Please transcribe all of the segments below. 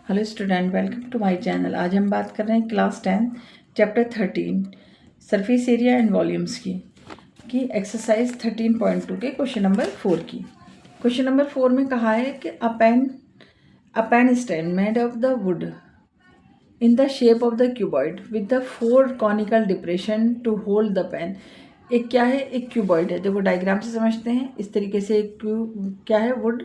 Hello student, welcome to my channel. आज हम बात कर रहे हैं class 10 chapter 13 surface area and volumes की एक्सरसाइज 13.2 के क्वेश्चन नंबर 4 की। क्वेश्चन नंबर 4 में कहा है कि a pen stand made of the wood in the shape of the cuboid with the 4 conical depression to hold the pen. एक क्या है, एक क्यूबॉइड है। देखो डायग्राम से समझते हैं। इस तरीके से एक क्या है, वुड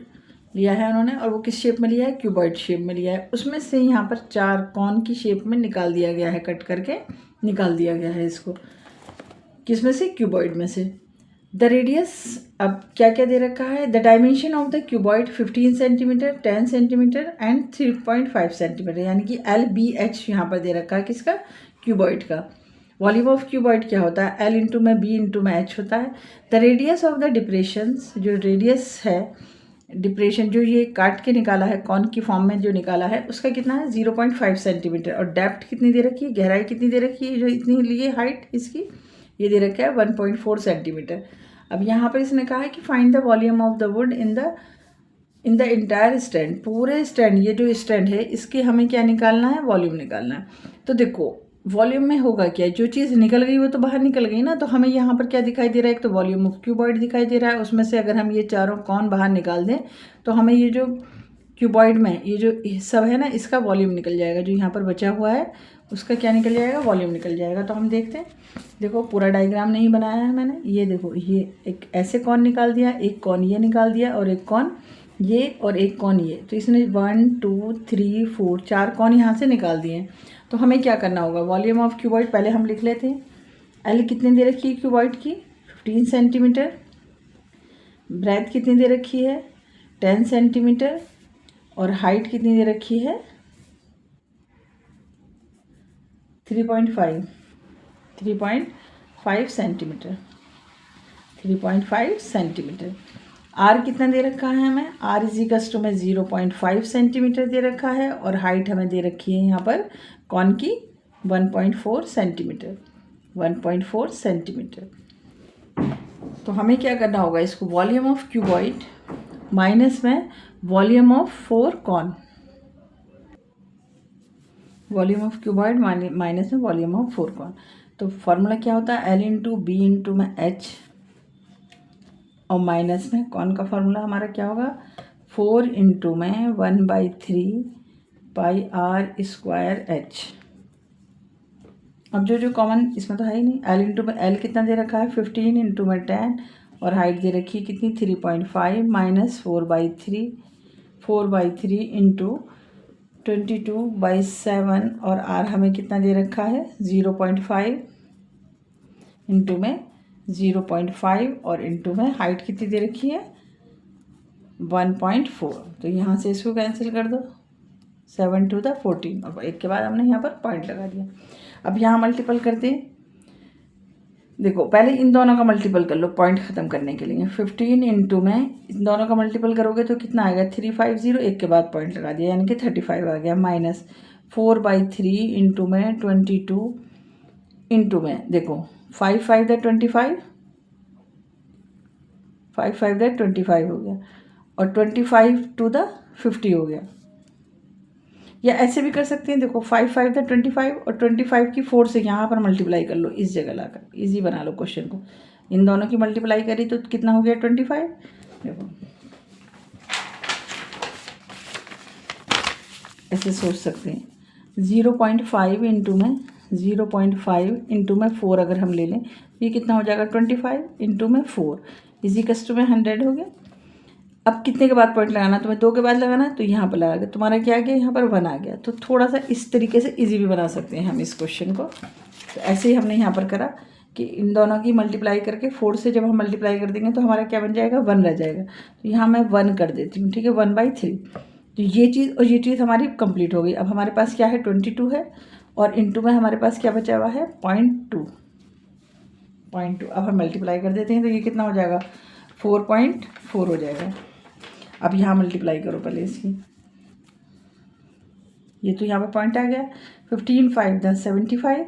लिया है उन्होंने, और वो किस शेप में लिया है, क्यूबॉइड शेप में लिया है। उसमें से यहाँ पर 4 कॉन की शेप में निकाल दिया गया है, कट करके निकाल दिया गया है इसको। किस में से, क्यूबॉइड में से। द रेडियस, अब क्या क्या दे रखा है, the dimension of the cuboid 15 centimetre, 10 centimetre and 3.5 centimetre, यानी कि LBH यहाँ पर दे रखा है किसका, क्यूबॉइड का। वॉल्यूम ऑफ क्यूबॉइड क्या होता है, L इंटू में B इंटू में H होता है। The radius of the depressions, जो रेडियस है, डिप्रेशन जो ये काट के निकाला है, कौन की फॉर्म में जो निकाला है, उसका कितना है 0.5 सेंटीमीटर। और डेप्थ कितनी दे रखी है, गहराई कितनी दे रखी है, जो इतनी ली है हाइट इसकी, ये दे रखा है 1.4 सेंटीमीटर। अब यहाँ पर इसने कहा है कि find the volume of the wood in the entire stand, पूरे स्टैंड, ये जो स्टैंड है इसके हमें क्या निकालना है, वॉल्यूम निकालना है। तो देखो वॉल्यूम में होगा क्या, जो चीज़ निकल गई वो तो बाहर निकल गई ना। तो हमें यहाँ पर क्या दिखाई दे रहा है, एक तो वॉल्यूम ऑफ क्यूबॉइड दिखाई दे रहा है, उसमें से अगर हम ये चारों कौन बाहर निकाल दें तो हमें ये जो क्यूबॉइड में ये जो सब है ना, इसका वॉल्यूम निकल जाएगा। जो यहाँ पर बचा हुआ है उसका क्या निकल जाएगा, वॉल्यूम निकल जाएगा। तो हम देखते हैं। देखो पूरा डायग्राम नहीं बनाया है मैंने, ये देखो, ये एक ऐसे कौन निकाल दिया, एक कौन ये निकाल दिया, और एक कौन ये, और एक कौन ये। तो इसने 1 2 3 4 4 कौन यहाँ से निकाल दिए हैं। तो हमें क्या करना होगा, वॉल्यूम ऑफ क्यूबॉइड पहले हम लिख लेते हैं। एल कितनी दे रखी है क्यूबॉइड की, 15 सेंटीमीटर। ब्रेथ कितनी दे रखी है, 10 सेंटीमीटर। और हाइट कितनी दे रखी है, 3.5 सेंटीमीटर, 3.5 सेंटीमीटर। आर कितना दे रखा है हमें, आर इजिकल्स टू में 0.5 सेंटीमीटर दे रखा है। और हाइट हमें दे रखी है यहाँ पर कौन की, 1.4 सेंटीमीटर, 1.4 सेंटीमीटर। तो हमें क्या करना होगा, इसको वॉल्यूम ऑफ क्यूबॉइड माइनस में volume of 4 cone, volume of cuboid minus में वॉल्यूम ऑफ 4 कॉन। तो फॉर्मूला क्या होता है, L इंटू B इंटू में H, और माइनस में कौन का फॉर्मूला हमारा क्या होगा, 4 इंटू में 1/3 पाई आर स्क्वायर H। अब जो कॉमन इसमें तो है ही नहीं। L इंटू में L कितना दे रखा है, 15 इंटू में 10, और हाइट दे रखी है कितनी, 3.5 माइनस 4/3 इंटू 22/7, और R हमें कितना दे रखा है 0.5 इंटू में 0.5, और इंटू में हाइट कितनी दे रखी है 1.4। तो यहाँ से इसको कैंसिल कर दो, 7 टू द 14, और एक के बाद हमने यहाँ पर पॉइंट लगा दिया। अब यहाँ मल्टीपल करते हैं। देखो पहले इन दोनों का मल्टीपल कर लो पॉइंट ख़त्म करने के लिए। 15 इंटू में इन दोनों का मल्टीपल करोगे तो कितना आएगा, 350, एक के बाद पॉइंट लगा दिया, यानी कि 35 आ गया। माइनस 4/3 इंटू में 22 इंटू में, देखो 5 5 द 25, 5 5 द 25 हो गया, और 25 टू द 50 हो गया। या ऐसे भी कर सकते हैं, देखो 5 5 द 25, और 25 की 4 से यहाँ पर मल्टीप्लाई कर लो, इस जगह लाकर इजी बना लो क्वेश्चन को। इन दोनों की मल्टीप्लाई करी तो कितना हो गया 25। देखो ऐसे सोच सकते हैं, 0.5 इंटू में 0.5 इंटू में 4 अगर हम ले लें, ये कितना हो जाएगा 25 इंटू में 4 इजिकल्स टू में 100 हो गया। अब कितने के बाद पॉइंट लगाना, तुम्हें 2 के बाद लगाना, तो यहाँ पर लगा के तुम्हारा क्या आ गया, यहाँ पर 1 आ गया। तो थोड़ा सा इस तरीके से इजी भी बना सकते हैं हम इस क्वेश्चन को। तो ऐसे ही हमने यहाँ पर करा कि इन दोनों की मल्टीप्लाई करके 4 से जब हम मल्टीप्लाई कर देंगे तो हमारा क्या बन जाएगा, 1 रह जाएगा। तो यहाँ मैं 1 कर देती हूँ, ठीक है, 1/3। तो ये चीज़ और ये चीज़ हमारी कंप्लीट हो गई। अब हमारे पास क्या है, 22 है, और इंटू में हमारे पास क्या बचा हुआ है, 0.2। अब हम मल्टीप्लाई कर देते हैं तो ये कितना हो जाएगा, 4.4 हो जाएगा। अब यहाँ मल्टीप्लाई करो पहले इसकी, ये तो यहाँ पे पॉइंट आ गया। 15 5 द 75,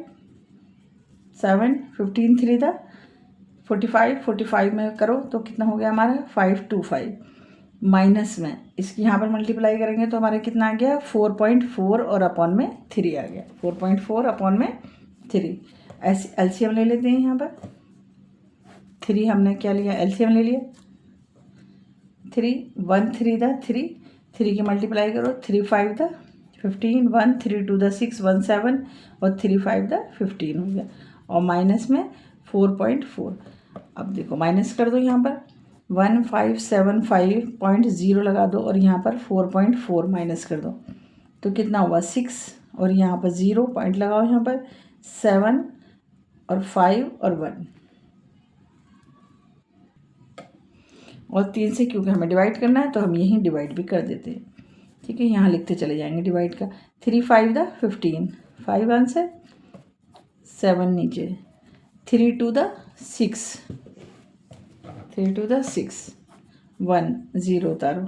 7 15 3 द 45, 45 में करो तो कितना हो गया हमारा 525। माइनस में इसकी यहाँ पर मल्टीप्लाई करेंगे तो हमारे कितना आ गया 4.4 और अपॉन में 3 आ गया 4.4 अपॉन में 3। ऐसे एलसीएम ले लेते हैं यहाँ पर 3 हमने क्या लिया एलसीएम ले लिया 3 1 3 द 3 की मल्टीप्लाई करो 3 5 द 15 1 3 2 द 6 1 7 और 3 5 द 15 हो गया और माइनस में 4.4। अब देखो माइनस कर दो यहाँ पर 1575.0 लगा दो और यहाँ पर 4.4 माइनस कर दो तो कितना हुआ 6 और यहाँ पर 0 पॉइंट लगाओ यहाँ पर 7 और 5 और 1 और 3 से क्योंकि हमें डिवाइड करना है तो हम यहीं डिवाइड भी कर देते हैं। ठीक है यहाँ लिखते चले जाएंगे डिवाइड का 3 5 द 15 5 1 से 7 नीचे 3 2 द 6 3 2 द 6 1 0 उतारो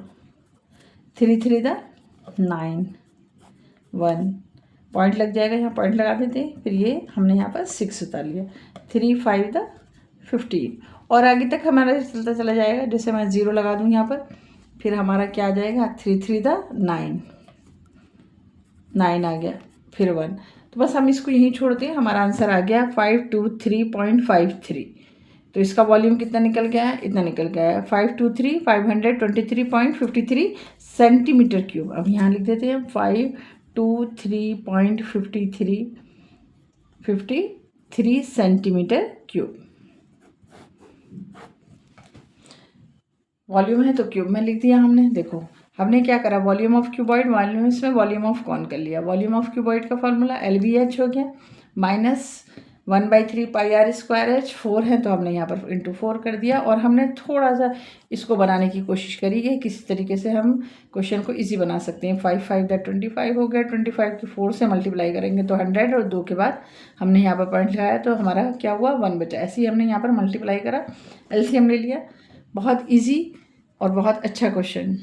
3 3 द 9 1 पॉइंट लग जाएगा यहाँ पॉइंट लगा देते हैं फिर ये हमने यहाँ पर 6 उतार लिया 3 5 द 15 और आगे तक हमारा चलता चला जाएगा। जैसे मैं 0 लगा दूँ यहाँ पर फिर हमारा क्या आ जाएगा 3 3 द 9 आ गया फिर 1 तो बस हम इसको यहीं छोड़ते हैं। हमारा आंसर आ गया 523.53। तो इसका वॉल्यूम कितना निकल गया है इतना निकल गया है 523 सेंटीमीटर क्यूब। अब यहाँ लिख देते हैं 523 सेंटीमीटर क्यूब। वॉल्यूम है तो क्यूब में लिख दिया हमने। देखो हमने क्या करा वॉल्यूम ऑफ क्यूबॉइड वॉल्यूम्स में वॉल्यूम ऑफ कौन कर लिया। वॉल्यूम ऑफ क्यूबॉइड का फॉर्मूला LVH हो गया माइनस 1/3 पाई r स्क्वायर h 4 है तो हमने यहाँ पर इंटू 4 कर दिया और हमने थोड़ा सा इसको बनाने की कोशिश करी है किसी तरीके से हम क्वेश्चन को इजी बना सकते हैं। 5 5 दैट 25 हो गया 25 की 4 से मल्टीप्लाई करेंगे तो 100 और 2 के बाद हमने यहाँ पर पॉइंट लगाया तो हमारा क्या हुआ 1 बचा। ऐसे ही हमने यहाँ पर मल्टीप्लाई करा एलसीएम ले लिया। बहुत ईजी और बहुत अच्छा क्वेश्चन।